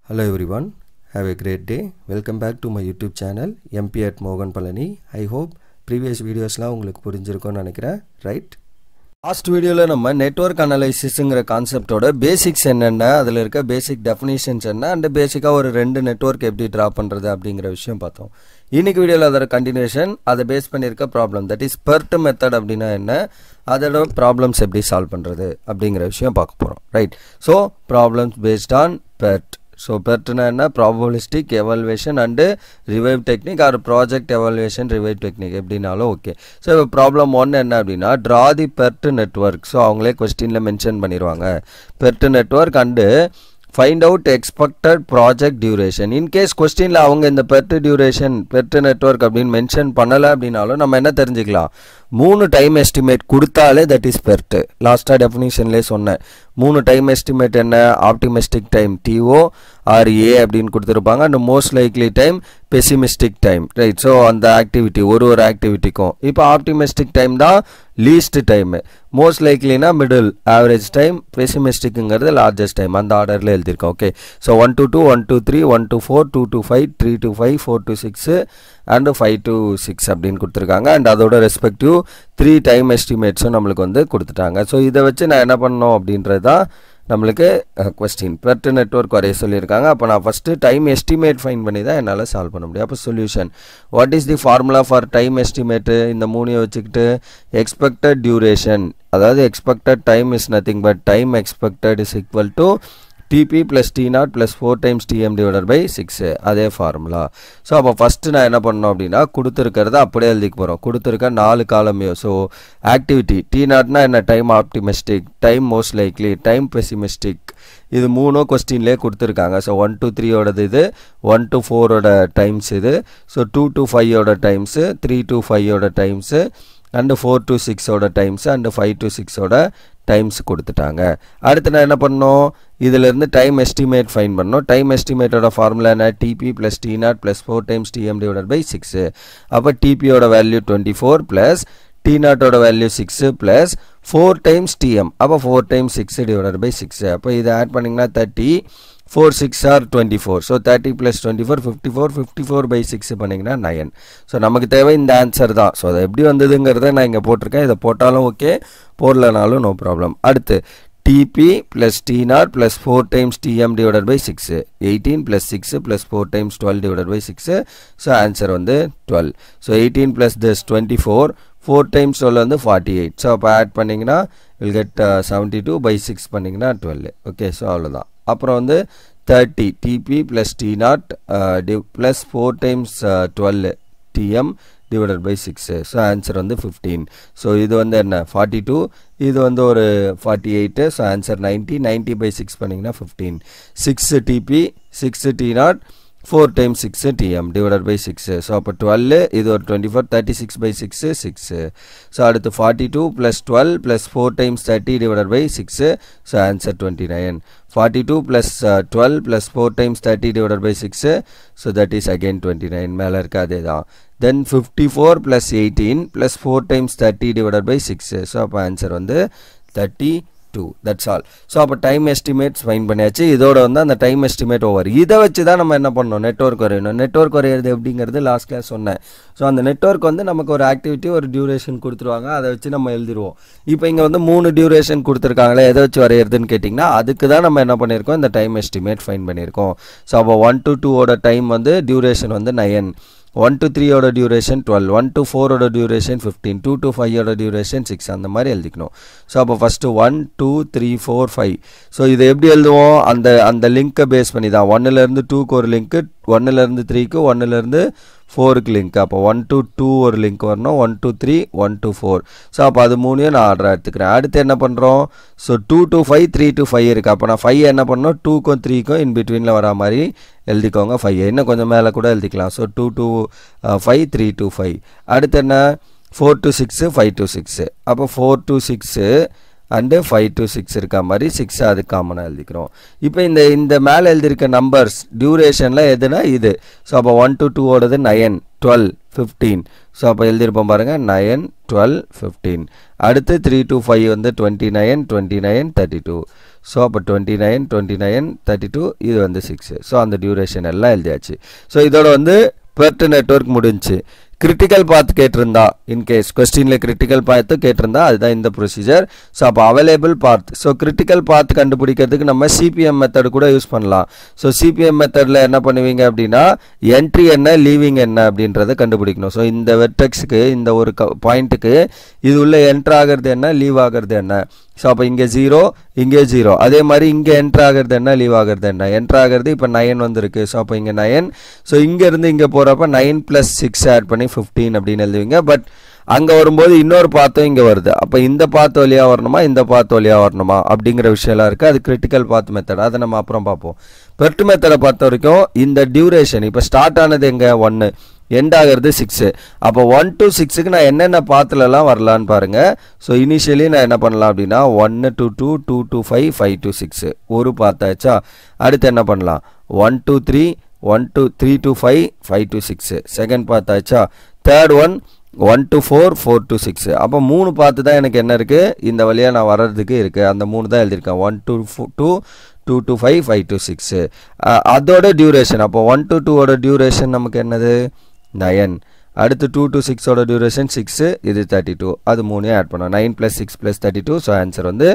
Hello everyone, have a great day. Welcome back to my YouTube channel MP at Mogan Palani. I hope previous videos la உங்களுக்கு புரிஞ்சிருக்கும்னு நினைக்கிறேன், right? Last வீடியோல நம்ம network அனலைசிஸ்ங்கற கான்செப்ட்டோட basics என்னென்ன, அதுல இருக்க பேசிக் definitions என்ன and பேசிக்கா ஒரு ரெண்டு நெட்வொர்க் எப்படி டிரா பண்றது அப்படிங்கற விஷயம் பார்த்தோம். இன்னைக்கு வீடியோல அதோட கண்டினியூஷன், அதை பேஸ் பண்ணிருக்க problem, that is PERT method அப்படினா என்ன, அதோட ப்ராப்ளம்ஸ் எப்படி சால்வ் பண்றது அப்படிங்கற விஷயம் பார்க்க போறோம், right? So problems based on PERT. So PERT na probabilistic evaluation and revive technique or project evaluation revive technique எப்படினாலும் ஓகே. ஸோ ப்ராப்ளம் 1 என்ன அப்படின்னா, draw the PERT network. So அவங்களே கொஸ்டின்ல மென்ஷன் பண்ணிடுவாங்க PERT network and find out expected project duration. In case questionல அவங்க இந்த PERT duration PERT network அப்படின்னு மென்ஷன் பண்ணல அப்படினாலும் நம்ம என்ன தெரிஞ்சுக்கலாம், 3 டைம் எஸ்டிமேட் கொடுத்தாலே தட் இஸ் PERT. லாஸ்டா டெஃபினிஷன்லயே சொன்னேன், 3 டைம் எஸ்டிமேட் என்ன, optimistic time TO or A அப்படின்னு கொடுத்துருப்பாங்க and most likely time pessimistic time, right? So அந்த ஆக்டிவிட்டி ஒரு ஆக்டிவிட்டிக்கும் இப்போ ஆப்டிமிஸ்டிக் டைம் தான் லீஸ்ட் டைம், மோஸ்ட் லைக்லினா மிடில், ஆவரேஜ் டைம், பெசிமிஸ்டிக்ங்கிறது லார்ஜஸ்ட் டைம், அந்த ஆர்டரில் எழுதியிருக்கோம், okay? So 1 to 2, 1 to 3, 1 to 4, 2 to 5, 3 to 5, 4 to 6 and 5 to 6 அப்படின்னு கொடுத்துருக்காங்க அண்ட் அதோட ரெஸ்பெக்டிவ் 3 டைம் எஸ்டிமேட்ஸும் நம்மளுக்கு வந்து கொடுத்துட்டாங்க. ஸோ இதை வச்சு நான் என்ன பண்ணணும் அப்படின்றது தான் நம்மளுக்கு கொஸ்டின். PERT நெட்வொர்க் வரைய சொல்லியிருக்காங்க. அப்போ நான் ஃபஸ்ட்டு டைம் எஸ்டிமேட் ஃபைன் பண்ணி தான் என்னால் சால்வ் பண்ண முடியும். அப்போ solution, what is the formula for time estimate? இந்த மூணையும் வச்சுக்கிட்டு எக்ஸ்பெக்டட் டியூரேஷன், அதாவது expected time is nothing but time expected is equal to TP plus T0 plus 4 times TM divided by 6, அதே ஃபார்முலா. ஸோ அப்போ first நான் என்ன பண்ணணும் அப்படின்னா, கொடுத்துருக்கிறத அப்படியே எழுதிக்க போகிறோம். கொடுத்துருக்க 4 காலமையோ, ஸோ ஆக்டிவிட்டி T0னா என்ன, time optimistic, time most likely, time பெசிமிஸ்டிக், இது மூணும் கொஸ்டின்லேயே கொடுத்துருக்காங்க. ஸோ 1 to 3ஓடது இது, 1 to 4ஓட டைம்ஸ் இது, ஸோ 2 to 5ஓட டைம்ஸு, 3 to 5ஓட டைம்ஸு அண்டு 4 to 6ஓட டைம்ஸு அண்டு 5 to 6ஓட டைம்ஸ் கொடுத்துட்டாங்க. அடுத்து நான் என்ன பண்ணணும், இதிலிருந்து டைம் எஸ்டிமேட் ஃபைன் பண்ணணும். டைம் எஸ்டிமேட்டோட ஃபார்முலா என்ன, TP plus T0 plus 4 times TM divided by 6. அப்போ TPயோட value 24 plus T0ஓட value 6 plus 4 times TM, அப்போ 4 times 6 divided by 6. அப்போ இதை ஆட் பண்ணிங்கன்னா 30, 4 6 are 24. ஸோ 30 plus 24 54, 54 by 6 பண்ணிங்கன்னா 9. ஸோ நமக்கு தேவை இந்த ஆன்சர் தான். ஸோ அதை எப்படி வந்ததுங்கிறத நான் இங்கே போட்டிருக்கேன். இதை போட்டாலும் ஓகே, போடலனாலும் நோ ப்ராப்ளம். அடுத்து TP plus T0 plus 4 times TM divided by 6, 18 plus 6 plus 4 times 12 divided by 6. So answer வந்து 12. ஸோ 18 plus this 24, 4 times 12 வந்து 48. ஸோ அப்போ ஆட் பண்ணிங்கன்னா will get 72 by 6 பண்ணிங்கன்னா 12, ஓகே? ஸோ அவ்வளோதான். அப்புறம் வந்து 30 TP plus T0 plus 4 times 12 TM divided by 6. So answer வந்து 15. So இது வந்து என்ன 42, இது வந்து ஒரு 48. ஸோ ஆன்சர் 90, 90 by 6 பண்ணிங்கன்னா 15. 6 TP, 6 T0, 4 times 6 TM divided by 6. So அப்போ 12, இது ஒரு 24, 36 by 6 6. ஸோ அடுத்து 42 plus 12 plus 4 times 30 divided by 6. So answer 29. 42 plus 12 plus 4 times 30 divided by 6. So that is again 29. மேலே இருக்க அதே தான். தென் 54 plus 18 plus 4 times 30 divided by 6. So அப்போ answer வந்து 32. That's all. ஸோ அப்போ டைம் எஸ்டிமேட்ஸ் ஃபைன் பண்ணியாச்சு. இதோட வந்து அந்த டைம் எஸ்டிமேட் ஓவர். இதை வச்சு தான் நம்ம என்ன பண்ணணும், நெட்வொர்க் வரையணும். நெட்வொர்க் வரையிறது எப்படிங்கிறது லாஸ்ட் கிளாஸ் சொன்னேன். ஸோ அந்த நெட்வொர்க் வந்து நமக்கு ஒரு ஆக்டிவிட்டி, ஒரு டியூரேஷன் கொடுத்துருவாங்க, அதை வச்சு நம்ம எழுதிடுவோம். இப்போ இங்கே வந்து 3 டியூரேஷன் கொடுத்துருக்காங்களே, எதை வச்சு வரையிறதுன்னு கேட்டிங்கன்னா, அதுக்கு தான் நம்ம என்ன பண்ணியிருக்கோம், இந்த டைம் எஸ்டிமேட் ஃபைன் பண்ணியிருக்கோம். ஸோ அப்போ 1 to 2ஓட டைம் வந்து டியூரேஷன் வந்து 9, 1 to 3ஓட டியூரேஷன் 12, 1 to 4ஓட டியூரேஷன் 15, 2 to 5ஓட டியூரேஷன் 6, அந்த மாதிரி எழுதிக்கணும். ஸோ அப்போ ஃபஸ்ட்டு 1 2 3 4 5. ஸோ இதை எப்படி எழுதுவோம், அந்த லிங்க்கை பேஸ் பண்ணி தான். 1லேருந்து 2க்கு ஒரு லிங்க்கு, 1லேருந்து 3க்கு, 1லேருந்து 4க்கு லிங்க். அப்போ 1 to 2 ஒரு லிங்க் வரணும், 1 to 3, 1 to 4. ஸோ அப்போ அது மூணையும் நான் ஆர்டராக எடுத்துக்கிறேன். அடுத்து என்ன பண்ணுறோம், ஸோ 2 to 5, 3 to 5 இருக்குது. அப்போ நான் 5 என்ன பண்ணணும், 2க்கும் 3க்கும் இன் பிட்வீனில் வரா மாதிரி எழுதிக்கோங்க. 5 இன்னும் கொஞ்சம் மேலே கூட எழுதிக்கலாம். So 2 to 5, 3 to 5. அடுத்து என்ன, 4 to 6, 5 to 6. அப்போ 4 to 6 அண்டு 5 to 6 இருக்க மாதிரி 6 அது காமனாக எழுதிக்கிறோம். இப்போ இந்த மேலே எழுதியிருக்க நம்பர்ஸ் டியூரேஷனில் எதுனா இது. ஸோ அப்போ 1 to 2ஓடது 9, 12, 15. ஸோ அப்போ எழுதியிருப்போம் பாருங்கள், 9, 12, 15. அடுத்து 3 to 5 வந்து 29, 29, 32. ஸோ அப்போ 29 29 32 இது வந்து 6. ஸோ அந்த டியூரேஷன் எல்லாம் எழுதியாச்சு. ஸோ இதோட வந்து பெர்ட் நெட்வொர்க் முடிஞ்சு. கிரிட்டிக்கல் பாத் கேட்டிருந்தா, இன்கேஸ் கொஸ்டினில் கிரிட்டிக்கல் பாத்து கேட்டிருந்தா அதுதான் இந்த ப்ரொசீஜர். ஸோ அப்போ அவைலபிள் பாத். ஸோ கிரிட்டிக்கல் பாத் கண்டுபிடிக்கிறதுக்கு நம்ம சிபிஎம் மெத்தட் கூட யூஸ் பண்ணலாம். ஸோ சிபிஎம் மெத்தடில் என்ன பண்ணுவீங்க அப்படின்னா என்ட்ரி என்ன லீவிங் என்ன அப்படின்றத கண்டுபிடிக்கணும். ஸோ இந்த வெர்டெக்ஸுக்கு இந்த ஒரு பாயிண்ட்டுக்கு இது உள்ள என்ட்ரு ஆகிறது என்ன லீவ் ஆகிறது என்ன. ஸோ அப்போ இங்கே 0 இங்கே 0. அதே மாதிரி இங்கே என்ட்ரு ஆகிறது என்ன லீவ் ஆகிறது என்ன. என்ட்ரு ஆகிறது இப்போ 9 வந்துருக்கு. ஸோ அப்போ இங்கே 9. ஸோ இங்கேருந்து இங்கே போகிறப்ப 9 + 6 ஆட் பண்ணி 15 அப்படின்னு எழுதுவீங்க. பட் அங்கே வரும்போது இன்னொரு பாத்தும் இங்கே வருது. அப்போ இந்த பாத்து வழியாக வரணுமா இந்த பாத்து வழியாக வரணுமா அப்படிங்கிற விஷயம்லாம் இருக்குது. அது கிரிட்டிக்கல் பாத் மெத்தட். அதை நம்ம அப்புறம் பார்ப்போம். பெர்ட் மெத்தடை பொறுத்த வரைக்கும் இந்த டியூரேஷன் இப்போ ஸ்டார்ட் ஆனது எங்கே 1, எண்ட் ஆகிறது 6. அப்போ 1 to 6க்கு நான் என்னென்ன பாத்துலலாம் வரலான்னு பாருங்கள். ஸோ இனிஷியலி நான் என்ன பண்ணலாம் அப்படின்னா 1 to 2 2 to 5 5 to 6 ஒரு பார்த்தாச்சா. அடுத்து என்ன பண்ணலாம் 1 to 3 1 to 3 to 5 5 to 6 second பார்த்தாச்சா. Third one 1 to 4 4 to 6. அப்போ 3 பார்த்து தான் எனக்கு என்ன இருக்குது இந்த வழியாக நான் வர்றதுக்கு இருக்குது. அந்த 3 தான் எழுதியிருக்கேன். 1 to 2 2 to 5 5 to 6. அதோட டியூரேஷன் அப்போ 1 to 2 ஓட டியூரேஷன் நமக்கு என்னது 9. அடுத்து 2 to 6 ஓட டியூரேஷன் 6. இது 32. அது 3 ஆட் பண்ணோம். 9 + 6 + 32. ஸோ ஆன்சர் வந்து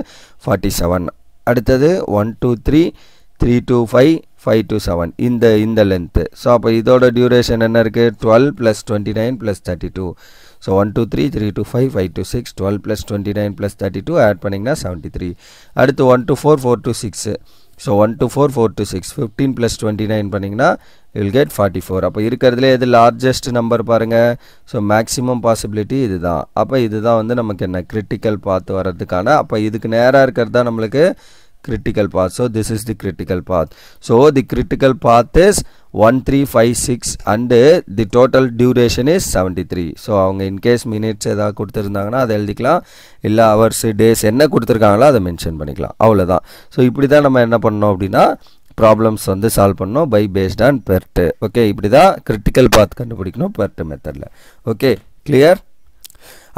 47. அடுத்தது 1 to 3 3 to 5 5 to 7 இந்த லென்த்து. ஸோ அப்போ இதோட டியூரேஷன் என்ன இருக்குது 12 + 29 + 32. So 1 to 3 3 to 5 5 to 6 12 + 29 + 32 add பண்ணிங்கன்னா 73. அடுத்து 1 to 4 4 to 6. So 1 to 4 4 to 6 15 + 29 பண்ணிங்கன்னா வில் கெட் 44. அப்போ இருக்கிறதுலே எது லார்ஜஸ்ட் நம்பர் பாருங்கள். ஸோ மேக்ஸிமம் பாசிபிலிட்டி இதுதான். அப்போ இதுதான் வந்து நமக்கு என்ன கிரிட்டிக்கல் பாத் வர்றதுக்கான. அப்போ இதுக்கு நேராக இருக்கிறது தான் நம்மளுக்கு critical path. So this is the critical path. So the critical path is 1 3 5 6 and the total duration is 73. So அவங்க in case minutes ஏதாவது கொடுத்துருந்தாங்கன்னா அதை எழுதிக்கலாம். இல்லை hours days என்ன கொடுத்துருக்காங்களோ அதை மென்ஷன் பண்ணிக்கலாம். அவ்வளோதான். ஸோ இப்படி தான் நம்ம என்ன பண்ணோம் அப்படின்னா ப்ராப்ளம்ஸ் வந்து சால்வ் பண்ணோம் பை பேஸ்ட் ஆன் பெர்ட். ஓகே, இப்படி தான் கிரிட்டிக்கல் பாத் கண்டுபிடிக்கணும் பெர்ட் மெத்தடில். Okay, clear.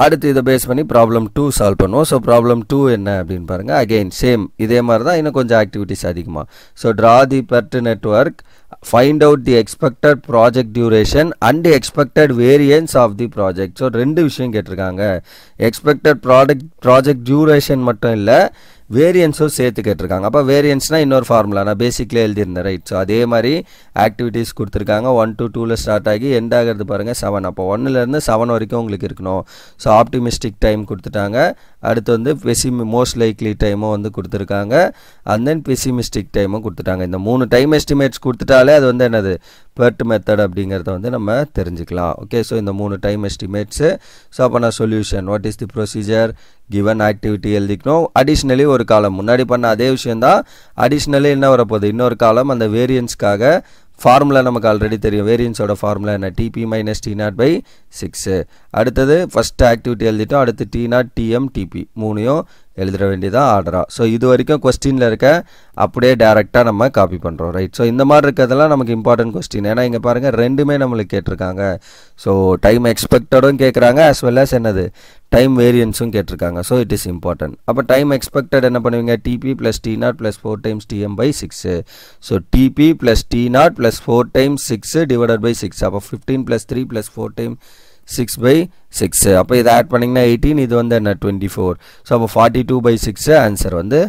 அடுத்து இதை பேஸ் பண்ணி ப்ராப்ளம் 2 சால்வ் பண்ணுவோம். ஸோ ப்ராப்ளம் 2 என்ன அப்படின்னு பாருங்கள். அகெயின் சேம் இதே மாதிரி தான், இன்னும் கொஞ்சம் ஆக்டிவிட்டிஸ் அதிகமாக. So draw the PERT network, find out the expected project duration and expected variance of the project. So 2 விஷயம் கேட்டிருக்காங்க. எக்ஸ்பெக்டட் ப்ராஜெக்ட் டியூரேஷன் மட்டும் இல்லை, வேரியன்ஸும் சேர்த்து கேட்டிருக்காங்க. அப்போ வேரியன்ஸ்னால் இன்னொரு ஃபார்முலா நான் பேசிக்லி எழுதியிருந்தேன், ரைட். ஸோ அதே மாதிரி ஆக்டிவிட்டீஸ் கொடுத்துருக்காங்க. 1 to 2ல் ஸ்டார்ட் ஆகி எண்ட் ஆகிறது பாருங்கள் 7. அப்போ 1லேருந்து 7 வரைக்கும் உங்களுக்கு இருக்கணும். ஸோ ஆப்டிமிஸ்டிக் டைம் கொடுத்துட்டாங்க. அடுத்து வந்து மோஸ்ட் லைக்லி டைமும் வந்து கொடுத்துருக்காங்க. அண்ட் தென் பெசிமிஸ்டிக் டைமும் கொடுத்துட்டாங்க. இந்த 3 டைம் எஸ்டிமேட்ஸ் கொடுத்துட்டாலே அது வந்து என்னது பெர்ட் மெத்தட் அப்படிங்கிறத வந்து நம்ம தெரிஞ்சுக்கலாம். ஓகே, ஸோ இந்த 3 டைம் எஸ்டிமேட்ஸு. ஸோ அப்போ நான் solution what is the procedure, given activity எழுதிக்கணும். அடிஷ்னலி ஒரு காலம் முன்னாடி பண்ண அதே விஷயந்தான். அடிஷ்னலி என்ன வரப்போகுது இன்னொரு காலம். அந்த வேரியன்ஸ்க்காக ஃபார்முலா நமக்கு ஆல்ரெடி தெரியும். வேரியன்ஸோட ஃபார்முலா என்ன TP - T0/6. அடுத்தது ஃபஸ்ட் ஆக்டிவிட்டி எழுதிட்டோம். அடுத்து T0 TM TP 3யும் எழுதிட வேண்டியதான் ஆர்டராக. ஸோ இது வரைக்கும் கொஸ்டினில் இருக்க அப்படியே டேரெக்டாக நம்ம காப்பி பண்ணுறோம், ரைட். ஸோ இந்த மாதிரி இருக்கிறதெல்லாம் நமக்கு இம்பார்ட்டன்ட் கொஸ்டின். ஏன்னா இங்கே பாருங்கள் ரெண்டுமே நம்மளுக்கு கேட்டிருக்காங்க. ஸோ டைம் எக்ஸ்பெக்டடும் கேட்குறாங்க, ஆஸ் வெல் as என்னது டைம் வேரியன்ஸும் கேட்டிருக்காங்க. So it is important. அப்போ டைம் எக்ஸ்பெக்டட் என்ன பண்ணுவீங்க TP + T0 + 4 times TM/6. So TP + T0 + 4 times 6 divided by 6. அப்போ 15 + 3 + 4 times 6/6. அப்போ இதை ஆட் பண்ணிங்கன்னா 18. இது வந்து என்ன 24. ஸோ அப்போ 42/6 ஆன்சர் வந்து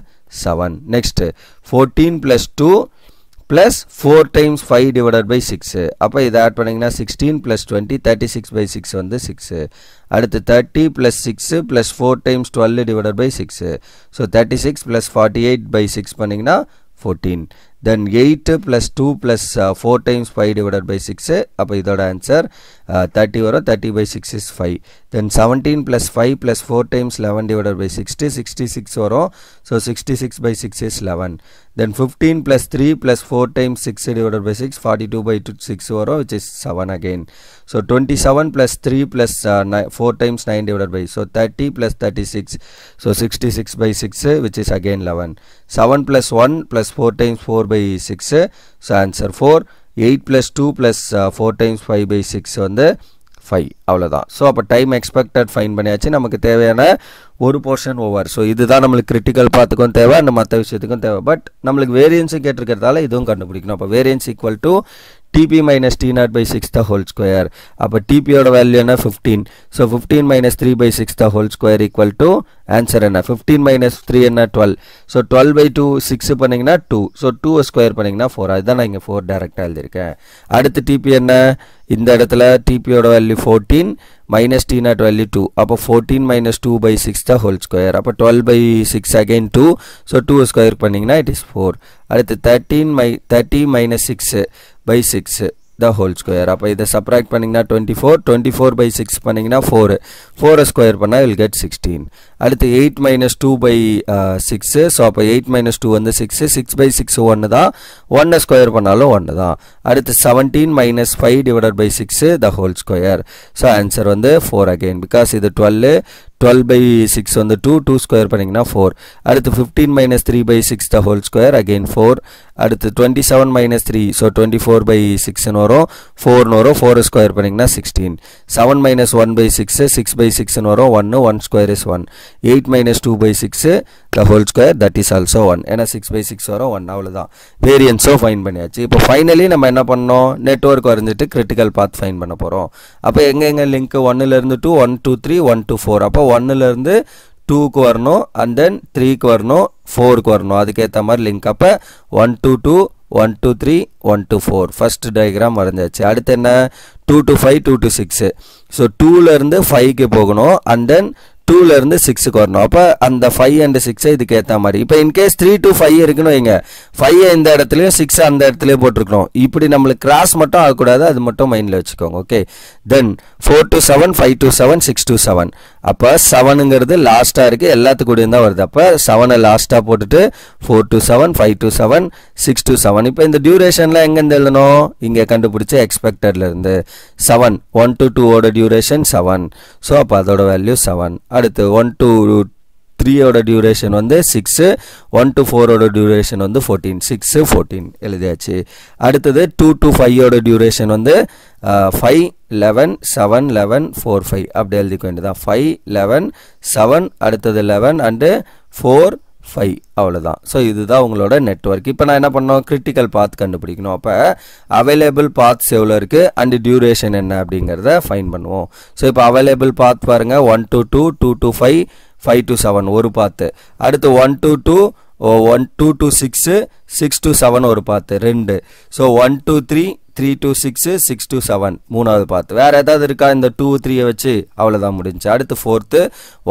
7. Next 14 + 2 + 4 times 5 divided by 6. அப்போ இதை ஆட் பண்ணிங்கன்னா 16 + 20 36/6 வந்து 6. அடுத்து 30 + 6 + 4 times 12 divided by 6. ஸோ 36 + 48/6 பண்ணிங்கன்னா 14. Then 8 + 2 + 4 times 5 divided by 6. அப்போ இதோட ஆன்சர் 30 வரும். 30/6 is 5. Then 17 + 5 + 4 times 11 divided by 60. 66 வரும். So 66/6 is 11. Then 15 + 3 + 4 times 6 divided by 6. 42/6 வரும், which is 7 again. So 27 + 3 + 4 times 9 divided by. So 30 + 36. So 66/6, which is again 11. 7 + 1 + 4 times 4/6. So answer 4. 8 + 2 + 4 times 5/6 வந்து 5 அவ்வளோதான். So அப்போ time expected fine பண்ணியாச்சு. நமக்கு தேவையான ஒரு portion over. So இதுதான் நம்மளுக்கு கிரிட்டிக்கல் பாத்துக்கும் தேவை, அந்த மற்ற விஷயத்துக்கும் தேவை. பட் நம்மளுக்கு வேரியன்ஸும் கேட்டிருக்கிறதால இதுவும் கண்டுபிடிக்கணும். அப்போ variance equal to TP minus T0 by 6 the whole square. அப்போ TP ஓட வேல்யூ என்ன 15. So 15 minus 3 by 6 the whole square equal to answer என்ன 15 minus 3 என்ன 12. ஸோ 12 by 2 6 பண்ணிங்கன்னா 2. ஸோ 2 ஸ்கொயர் பண்ணிங்கன்னா 4. அதுதான் நான் இங்கே 4 டேரெக்டாக எழுதியிருக்கேன். அடுத்து TP என்ன, இந்த இடத்துல TP ஓட வேல்யூ 14 minus T0 வேல்யூ 2. அப்போ 14 minus 2 by 6 the whole square. அப்போ 12 by 6 again 2. ஸோ 2 ஸ்கொயர் பண்ணிங்கன்னா it is 4. அடுத்து 30 minus 6 by 6 the whole square. அப்போ இதை சப்ராக்ட் பண்ணிங்கன்னா 24 by 6 பண்ணிங்கன்னா 4 ஸ்கொயர் பண்ணால் will get 16. அடுத்து 8 minus 2 by 6. ஸோ அப்போ 8 minus 2 வந்து 6 by 6 1 தான், 1 ஸ்கொயர் பண்ணாலும் 1 தான். அடுத்து 17 minus 5 divided by 6 the whole square. So answer வந்து 4 again because இது 12 by 6 வந்து 2 ஸ்கொயர் பண்ணிங்கன்னா 4. அடுத்து 15 minus 3 by 6 the whole square again 4. அடுத்து 27 minus 3 ஸோ 24 by 6 வரும், 4 வரும், 4 ஸ்கொயர் பண்ணிங்கன்னா 16. 7 minus 1 by 6 by 6 வரும், 1 square is 1. 8 minus 2 by 6 the whole square that is also 1. ஏன்னா 6 by 6 வரும் 1. அவ்வளோதான், வேரியன்ஸோ ஃபைன் பண்ணியாச்சு. இப்போ ஃபைனலி நம்ம என்ன பண்ணோம், நெட்வொர்க் வரைஞ்சிட்டு கிரிட்டிக்கல் பாத் ஃபைன் பண்ண போகிறோம். அப்போ எங்கே லிங்க் 1லேருந்து 2 1 2 3 1 2 4. அப்போ 1லேருந்து 2க்கு வரணும், அண்ட் தென் 3க்கு வரணும், 4க்கு வரணும். அதுக்கேற்ற மாதிரி லிங்க். அப்போ 1 2 2 1 2 3 1 2 4 ஃபர்ஸ்ட் டயக்ராம் வரைஞ்சாச்சு. அடுத்து என்ன 2 to 5 2 to 6. ஸோ 2லேருந்து 5க்கு போகணும், அண்ட் தென் 2லேருந்து 6க்கு வரணும். அப்போ அந்த 5 and 6 இதுக்கு ஏற்ற மாதிரி. இப்போ இன்கேஸ் 3 to 5 இருக்குன்னு வைங்க, 5 இந்த இடத்துலையும் 6 அந்த இடத்துலையும் போட்டிருக்கணும். இப்படி நம்மளுக்கு கிராஸ் மட்டும் ஆகக்கூடாது, அது மட்டும் மைண்டில் வச்சுக்கோங்க. Okay, then 4 to 7 5 to 7 6 to 7. அப்போ 7ங்கிறது லாஸ்ட்டாக இருக்குது, எல்லாத்துக்கூடையும் தான் வருது. அப்போ 7 லாஸ்ட்டாக போட்டுட்டு 4 to 7 5 to 7 6 to 7. இப்போ இந்த டியூரேஷனில் எங்கேருந்து எழுதணும், இங்கே கண்டுபிடிச்ச எக்ஸ்பெக்டட்லேருந்து 7 1 to 2 ஓட டியூரேஷன் 7. ஸோ அப்போ அதோட வேல்யூ 7. அடுத்து 1 to 3 ஓட டியூரேஷன் வந்து 6, 1 to 4 ஓட டியூரேஷன் வந்து 14, 6 14 எழுதியாச்சு. அடுத்தது 2 to 5 ஓட டியூரேஷன் வந்து 5 11 7 11 4 5 அப்படி எழுதிக்க வேண்டியதான். 5 11 7 அடுத்தது 11 அண்டு 4 5 அவ்வளோதான். ஸோ இதுதான் உங்களோட நெட்வொர்க். இப்போ நான் என்ன பண்ணோம், கிரிட்டிக்கல் பாத் கண்டுபிடிக்கணும். அப்போ அவைலபிள் பாத்ஸ் எவ்வளோ இருக்குது அண்டு டியூரேஷன் என்ன அப்படிங்கிறத ஃபைன் பண்ணுவோம். ஸோ இப்போ அவைலபிள் பாத் பாருங்கள், 1 to 2 2 to 5 5 to 7 ஒரு பாத்து. அடுத்து 1 to 2 1 2 to 6 6 to 7 ஒரு பாத்து 2. ஸோ 1 to 3 3 to 6 6 to 7 மூணாவது பாத்து. வேறு ஏதாவது இருக்கா இந்த 2 3 வச்சு? அவ்வளோதான் முடிஞ்சு. அடுத்து 4th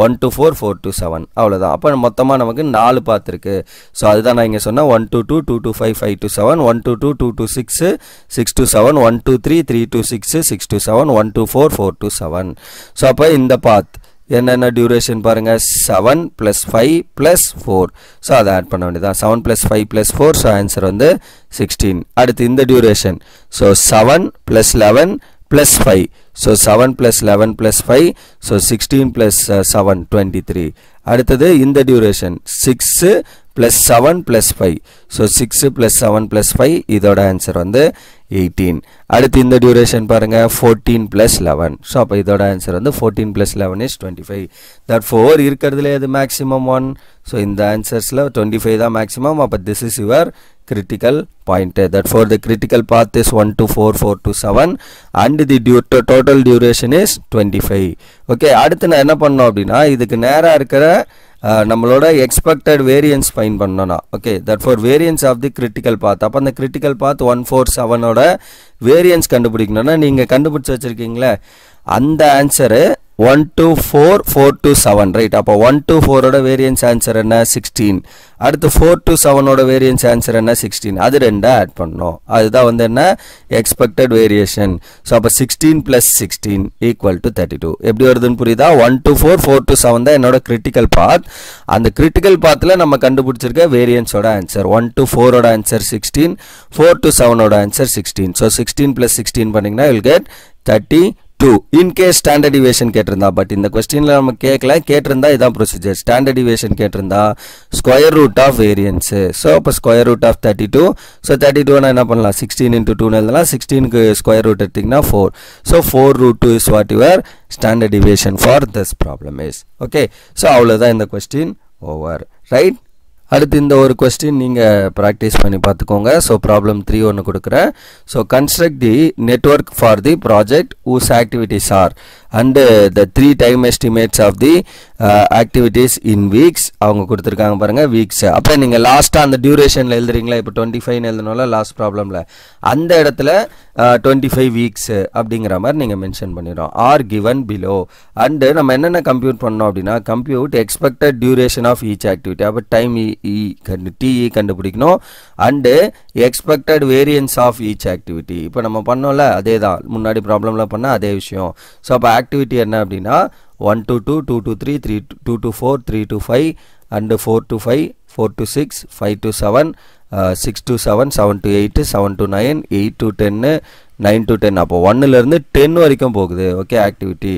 1 to 4 4 to 7 அவ்வளோதான். அப்போ மொத்தமாக நமக்கு 4 பாத்து இருக்குது. ஸோ அதுதான் நான் இங்கே சொன்னேன், 1 to 2 2 to 5 5 to 7 1 to 2 2 to 6 6 to 7 1 to 3 3 to 6 6 to 7 1 to 4 4 to 7. So அப்போ இந்த பாத் என்னென்ன டியூரேஷன் பாருங்கள், 7 + 5 + 4. ஸோ அதை ஆட் பண்ண வேண்டியதான், 7 + 5 + 4. ஸோ ஆன்சர் வந்து 16. அடுத்து இந்த டியூரேஷன், ஸோ 7 + 11 + 5. ஸோ 7 + 11 + 5. ஸோ 16 + 7 23. அடுத்தது இந்த டியூரேஷன் 6 + 7 + 5. ஸோ 6 + 7 + 5 இதோட ஆன்சர் வந்து 18. அடுத்து இந்த டியூரேஷன் பாருங்கள், 14 + 11. ஸோ அப்போ இதோட ஆன்சர் வந்து 14 + 11 is 25. தட் 4 இருக்கிறதுல எது மேக்ஸிமம் 1. ஸோ இந்த ஆன்சர்ஸில் 25 தான் மேக்ஸிமம். அப்போ this is your critical point. Therefore the critical path is 1 to 4 4 to 7 and the total duration is 25. okay, அடுத்து நான் என்ன பண்ணோம் அப்படின்னா, இதுக்கு நேராக இருக்கிற நம்மளோட எக்ஸ்பெக்டட் வேரியன்ஸ் ஃபைன் பண்ணோம்னா, okay, therefore variance of the critical path. அப்போ அந்த critical path 1 4 7 ஓட வேரியன்ஸ் கண்டுபிடிக்கணும்னா நீங்கள் கண்டுபிடிச்சி வச்சுருக்கீங்களே அந்த ஆன்சரு 1 to 4 4 to 7 ரைட். அப்போ 1 to 4 ஓட வேரியன்ஸ் ஆன்சர் என்ன 16. அடுத்து 4 to 7 ஓட வேரியன்ஸ் ஆன்சர் என்ன 16. அது ரெண்டா ஆட் பண்ணோம். அதுதான் வந்து என்ன எக்ஸ்பெக்டட் வேரியேஷன். ஸோ அப்போ 16 + 16 = 32. எப்படி வருதுன்னு புரியுதா? 1 to 4 4 to 7 தான் என்னோட கிரிட்டிக்கல் பாத். அந்த கிரிட்டிக்கல் பாத்தில் நம்ம கண்டுபிடிச்சிருக்க வேரியன்ஸோட ஆன்சர் 1 to 4 ஓட ஆன்சர் 16, 4 to 7 ஓட ஆன்சர் 16. ஸோ 16 + 16 பண்ணிங்கன்னா will get 32. 2 in case standard deviation கேட்டிருந்தா பட் இந்த கொஸ்டின்ல நம்ம கேட்டிருந்தா இதான் ப்ரொசீஜர் standard deviation கேட்டிருந்தா square root of variance so அப்ப square root of 32 so 32 நான் என்ன பண்ணலாம் 16 into 2 எழுதலாம் 16 க்கு square root எடுத்தீங்கன்னா 4 so 4 root 2 is what your standard deviation for this problem is okay so அவ்வளவுதான் இந்த question over right அடுத்து இந்த ஒரு question நீங்க practice பண்ணி பார்த்துக்கோங்க so problem 3 ஒன்னு கொடுக்கிறேன் so construct the network for the project whose activities are and the 3 time estimates of the activities in weeks அவங்க கொடுத்திருக்காங்க பாருங்க weeks அப்ப நீங்க லாஸ்டா அந்த டியூரேஷன்ல எழுதுறீங்களா இப்போ 25 ன்னு எழுதணும்ல லாஸ்ட் ப்ராப்ளம்ல அந்த இடத்துல 25 weeks அப்படிங்கற மாதிரி நீங்க mention பண்ணிரோம் are given below and நம்ம என்னென்ன கம்ப்யூட் பண்ணோம் அப்படினா compute expected duration of each activity அப்ப டைம் t கண்டுபிடிக்கணும் and expected variance of each activity இப்போ நம்ம பண்ணோம்ல அதேதான் முன்னாடி ப்ராப்ளம்ல பண்ண அதே விஷயம் சோ அப்ப ஆக்டிவிட்டி என்ன அப்படினா 1 to 2 2 to 3 3 2 to 4 3 to 5 and 4 to 5 4 to 6 5 to 7 6 to 7 7 to 8 7 to 9 8 to 10 9 to 10 அப்போ 1 ல இருந்து 10 வரைக்கும் போகுது ஓகே ஆக்டிவிட்டி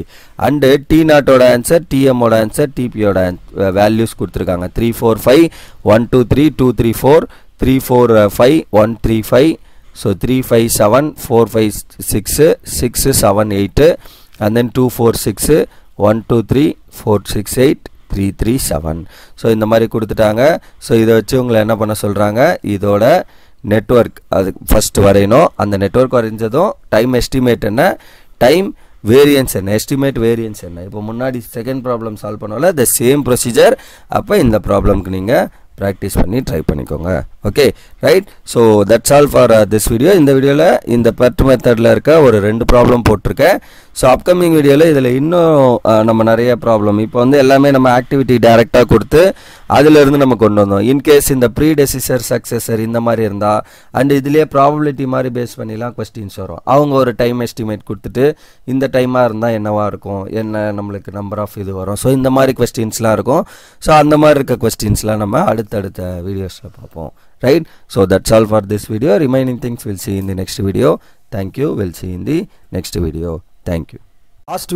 and t0 ஓட ஆன்சர் tm ஓட ஆன்சர் tp ஓட வேல்யூஸ் கொடுத்திருக்காங்க 3 4 5 1 2 3 2 3 4 3 4 5 1 3 5 so 3 5 7 4 5 6 6 7 8 and then 2 4 6 1 2 3 4 6 8 3 3 7 so இந்த மாதிரி கொடுத்துட்டாங்க so இத வச்சு உங்களை என்ன பண்ண சொல்றாங்க இதோட நெட்வொர்க் அது ஃபர்ஸ்ட் வரையணும் அந்த நெட்வொர்க் வரைஞ்சதும் டைம் எஸ்டிமேட் என்ன டைம் வேரியன்ஸ் என்ன எஸ்டிமேட் வேரியன்ஸ் என்ன இப்போ முன்னாடி செகண்ட் ப்ராப்ளம் சால்வ் பண்ணோம்ல the same procedure அப்ப இந்த ப்ராப்ளம்க்கு நீங்க practice பண்ணி ட்ரை பண்ணிக்கோங்க okay right so that's all for this video இந்த வீடியோல இந்த பெர்ட் மெத்தட்ல இருக்க ஒரு ரெண்டு ப்ராப்ளம் போட்டுருக்கேன் சோ அப்கமிங் வீடியோல இதுல இன்னும் நம்ம நிறைய ப்ராப்ளம் இப்போ வந்து எல்லாமே நம்ம ஆக்டிவிட்டி டைரக்டா கொடுத்து அதில இருந்து நம்ம கொண்டு வந்தோம் இன் கேஸ் இந்த ப்ரீடெசிசர் சக்சஸர் இந்த மாதிரி இருந்தா and இதுலயே ப்ராபபிலிட்டி மாதிரி பேஸ் பண்ணிலாம் क्वेश्चंस வரும் அவங்க ஒரு டைம் எஸ்டிமேட் கொடுத்துட்டு இந்த டைமா இருந்தா என்னவா இருக்கும் என்ன நமக்கு நம்பர் ஆஃப் இது வரும் சோ இந்த மாதிரி क्वेश्चंसலாம் இருக்கும் சோ அந்த மாதிரி இருக்க क्वेश्चंसலாம் நம்ம அடுத்த வீடியோஸ்ல பார்ப்போம் right so that's all for this video remaining things we'll see in the next video thank you we'll see in the next video thank you last